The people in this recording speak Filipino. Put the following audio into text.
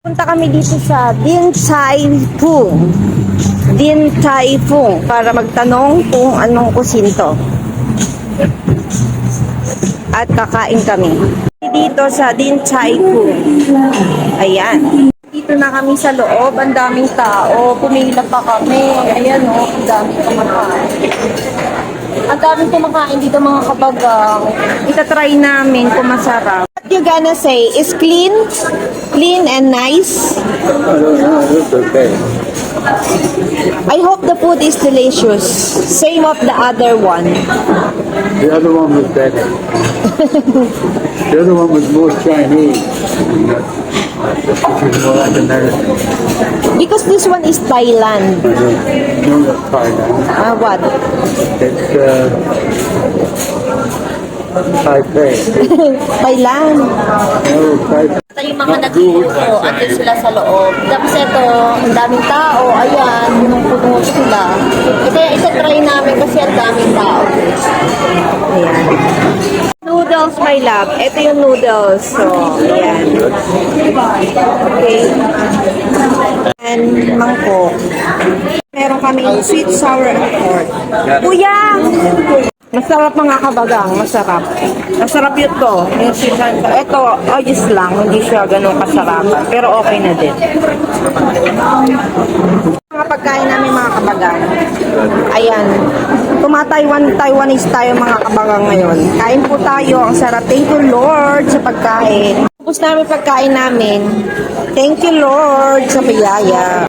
Punta kami dito sa Din Tai Fung. Din Tai Fung para magtanong kung anong kusin to. At kakain kami. Dito sa Din Tai Fung. Ayan. Dito na kami sa loob. Ang daming tao. Pumila pa kami. Ayan o. Ang daming kumakain. Ang daming kumakain dito mga kabagang. Itatry namin kung masarap. What you gonna say? Is clean? Clean and nice? It's okay. I hope the food is delicious. Same of the other one. The other one was better. The other one was more Chinese. This is more like American. Because this one is Thailand. No, not Thailand. What? It's Taipei. Thailand. No, Taipei. Ito yung mga nagluluto. Andun sila sa loob. Tapos ito, ang daming tao. Ayan, punong-puno sila. Kaya isa-try namin kasi ang daming tao. Ayan. Noodles, my love. Ito yung noodles. So, ayan. Okay. And mangkok. Meron kami sweet, sour, and pork. Kuya! Masarap mga kabagang, masarap. Masarap yun to. Yung sweet, ito, ayos lang. Hindi siya ganun kasarapan. Pero okay na din. Mga pagkain namin mga kabagang. Ayan. Taiwanese tayo mga kabagang ngayon. Kain po tayo. Ang sarap. Thank you Lord sa pagkain. Tapos namin pagkain namin. Thank you Lord sa biyaya.